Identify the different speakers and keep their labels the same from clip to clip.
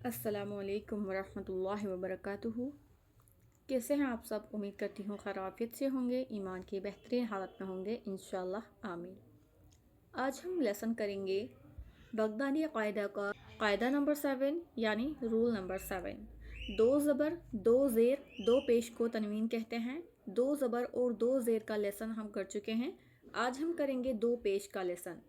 Speaker 1: अस्सलामु अलैकुम वरहमतुल्लाहि वबरकातुहू। कैसे हैं आप सब? उम्मीद करती हूँ खैरियत से होंगे, ईमान की बेहतरीन हालत में होंगे इंशाअल्लाह आमीन। आज हम लेसन करेंगे बगदादी कायदा का कायदा नंबर 7 यानी रूल नंबर 7। दो ज़बर दो ज़ेर दो पेश को तनवीन कहते हैं। दो ज़बर और दो ज़ेर का लेसन हम कर चुके हैं। आज हम करेंगे दो पेश का लेसन।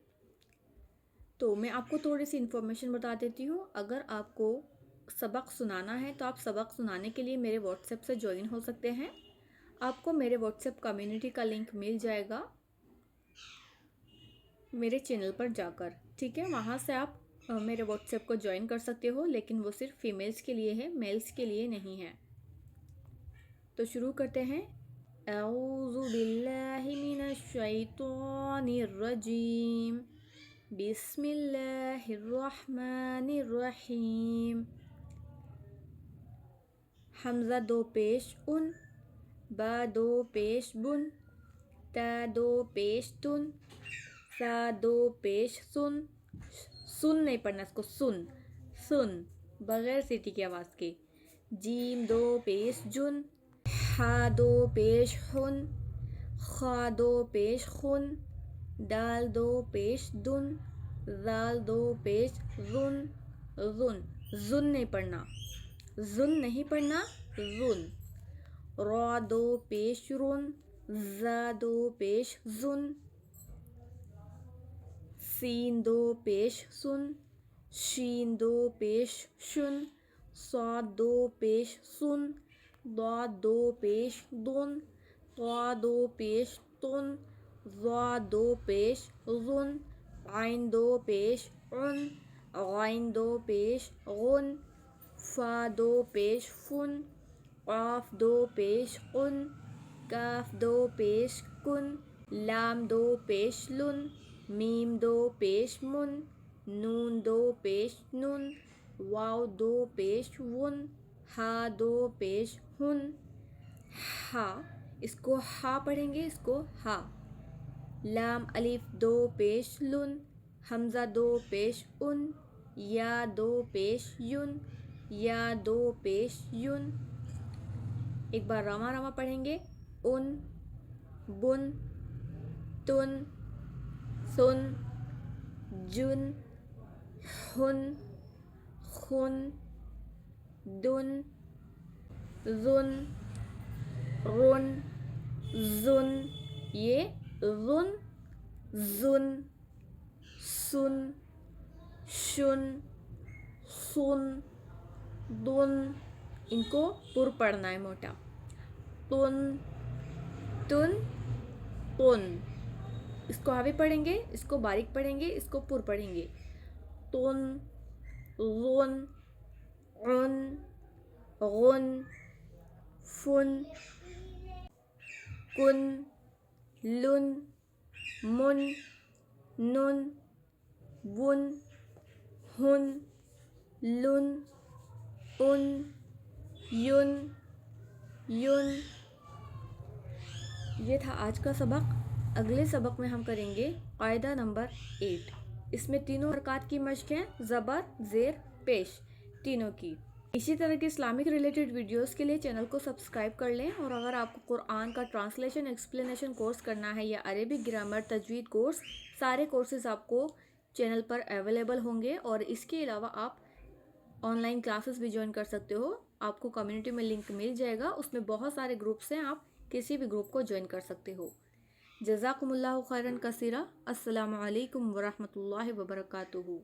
Speaker 1: तो मैं आपको थोड़ी सी इन्फॉर्मेशन बता देती हूँ। अगर आपको सबक सुनाना है तो आप सबक सुनाने के लिए मेरे व्हाट्सएप से ज्वाइन हो सकते हैं। आपको मेरे व्हाट्सएप कम्युनिटी का लिंक मिल जाएगा मेरे चैनल पर जाकर, ठीक है। वहाँ से आप मेरे व्हाट्सएप को ज्वाइन कर सकते हो, लेकिन वो सिर्फ फीमेल्स के लिए है, मेल्स के लिए नहीं है। तो शुरू करते हैं। औज़ु बिल्लाहि मिनश शैतानिर रजीम, बिस्मिल्लाहिर्रहमानिर्रहीम। हमज़ा दो पेश उन, बा दो पेश बुन, ता दो पेश तुन, सा दो पेश सुन। सुन नहीं पढ़ना इसको, सुन सुन बगैर सीटी की आवाज़ के। जीम दो पेश जुन, हा दो पेश हुन, खा दो पेश खुन, दाल दो पेश दुन, जाल दो पेश रुन। रुन जुन नहीं पढ़ना, जुन नहीं पढ़ना, रुन। रा दो पेश रुन, जा दो पेश जुन, सीन दो पेश सुन, शीन दो पेश शुन, साद दो पेश सुन, दाद दो पेश दुन, ता दो पेश तुन, ज़ा दो पेश ज़ुन, आइन दो पेश उन, गाइन दो पेश गुन, फा दो पेश फुन, काफ दो पेश कुन, काफ दो पेश कुन, लाम दो पेश लुन, मीम दो पेश मुन, नून दो पेश नुन, वाव दो पेश वुन, हा दो पेश हुन। हा इसको हा पढ़ेंगे, इसको हा। लाम अलिफ दो पेश लुन, हमज़ा दो पेश उन, या दो पेश युन, या दो पेश युन। एक बार रामा रामा पढ़ेंगे। उन, बुन, तुन, सुन, जुन, हुन, खुन, दुन, जुन, रुन, जुन। ये रुन, जुन, सुन, शुन, सुन, दुन। इनको पुर पढ़ना है मोटा। तुन, तुन, तुन। इसको आगे पढ़ेंगे, इसको बारीक पढ़ेंगे, इसको पुर पढ़ेंगे। तुन, रुन, उन, गुन, फुन, कुन, लुन, मुन, नुन, वुन, हुन, लुन, उन, युन, युन। ये था आज का सबक। अगले सबक में हम करेंगे कायदा नंबर 8। इसमें तीनों हरकत की मश्क है, ज़बर ज़ेर पेश तीनों की। इसी तरह के इस्लामिक रिलेटेड वीडियोस के लिए चैनल को सब्सक्राइब कर लें। और अगर आपको कुरान का ट्रांसलेशन एक्सप्लेनेशन कोर्स करना है या अरेबिक ग्रामर तजवीद कोर्स, सारे कोर्सेज आपको चैनल पर अवेलेबल होंगे। और इसके अलावा आप ऑनलाइन क्लासेस भी ज्वाइन कर सकते हो। आपको कम्युनिटी में लिंक मिल जाएगा, उसमें बहुत सारे ग्रुप्स हैं, आप किसी भी ग्रुप को ज्वाइन कर सकते हो। जज़ाकुमुल्लाहु खैरन कसीरा। अस्सलामु अलैकुम वरहमतुल्लाहि वबरकातुहू।